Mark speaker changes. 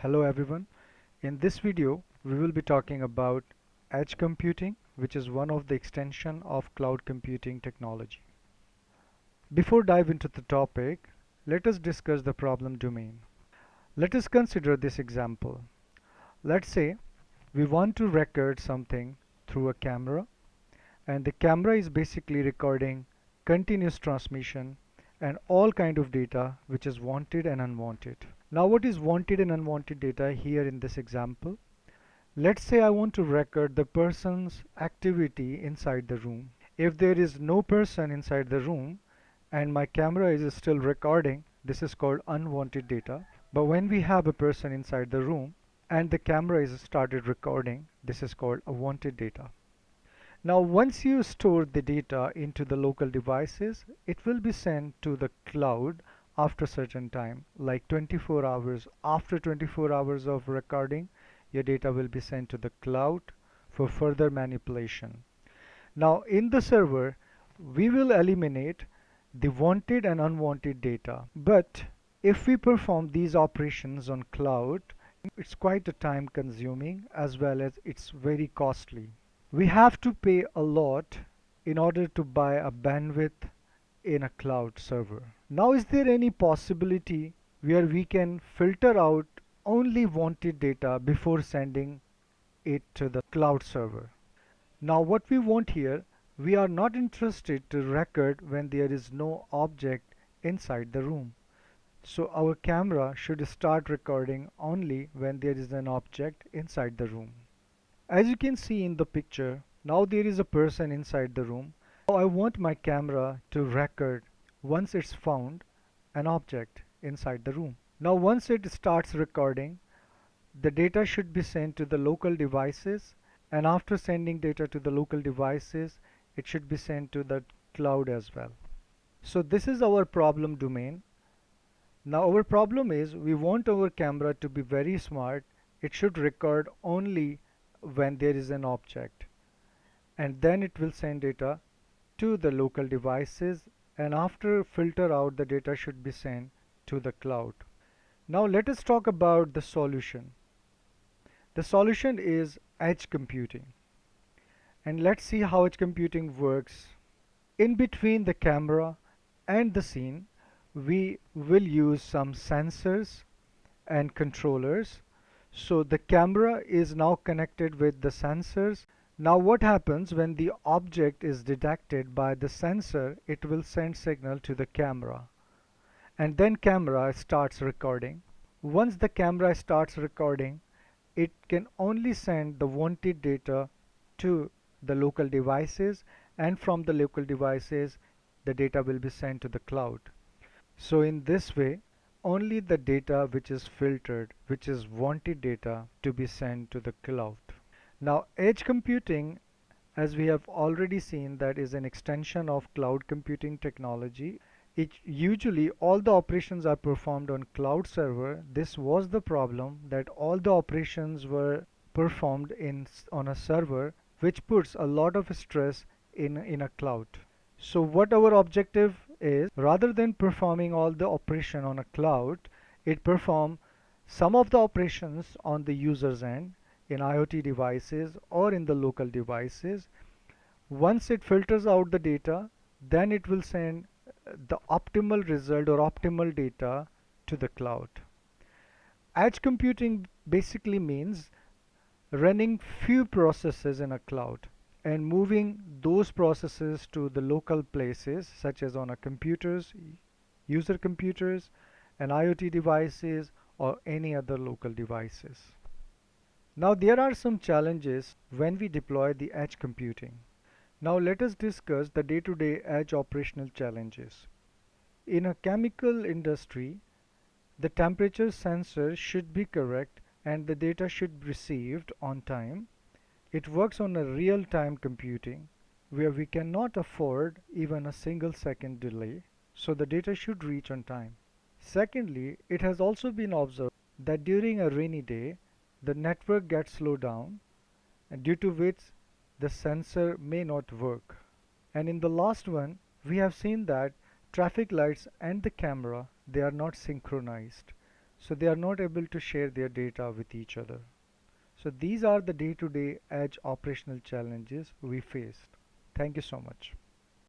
Speaker 1: Hello everyone. In this video, we will be talking about edge computing, which is one of the extension of cloud computing technology. Before dive into the topic, let us discuss the problem domain. Let us consider this example. Let's say we want to record something through a camera, and the camera is basically recording continuous transmission and all kind of data which is wanted and unwanted. Now what is wanted and unwanted data here in this example? Let's say I want to record the person's activity inside the room. If there is no person inside the room and my camera is still recording, this is called unwanted data. But when we have a person inside the room and the camera is started recording, this is called a wanted data. Now once you store the data into the local devices, it will be sent to the cloud after certain time, like 24 hours. After 24 hours of recording, your data will be sent to the cloud for further manipulation. Now in the server, we will eliminate the wanted and unwanted data. But if we perform these operations on cloud, it's quite a time consuming as well as it's very costly. We have to pay a lot in order to buy a bandwidth in a cloud server. Now, is there any possibility where we can filter out only wanted data before sending it to the cloud server? Now, what we want here, we are not interested to record when there is no object inside the room. So our camera should start recording only when there is an object inside the room. As you can see in the picture, now there is a person inside the room. Now I want my camera to record once it's found an object inside the room. Now once it starts recording, the data should be sent to the local devices, and after sending data to the local devices, it should be sent to the cloud as well. So this is our problem domain. Now our problem is we want our camera to be very smart. It should record only when there is an object, and then it will send data to the local devices, and after filter out, the data should be sent to the cloud. Now let us talk about the solution. The solution is edge computing, and let's see how edge computing works. In between the camera and the scene, we will use some sensors and controllers. So the camera is now connected with the sensors. Now what happens when the object is detected by the sensor, it will send signal to the camera, and then camera starts recording. Once the camera starts recording, it can only send the wanted data to the local devices, and from the local devices the data will be sent to the cloud. So in this way, only the data which is filtered, which is wanted data, to be sent to the cloud. Now edge computing, as we have already seen, that is an extension of cloud computing technology. Usually all the operations are performed on cloud server. This was the problem, that all the operations were performed on a server, which puts a lot of stress in a cloud. So what our objective is, rather than performing all the operation on a cloud, it perform some of the operations on the user's end in IoT devices or in the local devices. Once it filters out the data, then it will send the optimal result or optimal data to the cloud. Edge computing basically means running few processes in a cloud and moving those processes to the local places, such as on a computers, user computers, and IoT devices, or any other local devices. Now there are some challenges when we deploy the edge computing. Now let us discuss the day-to-day edge operational challenges. In a chemical industry, the temperature sensor should be correct and the data should be received on time. It works on a real-time computing where we cannot afford even a single second delay, so the data should reach on time. Secondly, it has also been observed that during a rainy day, the network gets slowed down, and due to which the sensor may not work. And in the last one, we have seen that traffic lights and the camera, they are not synchronized. so they are not able to share their data with each other. So these are the day-to-day edge operational challenges we faced. Thank you so much.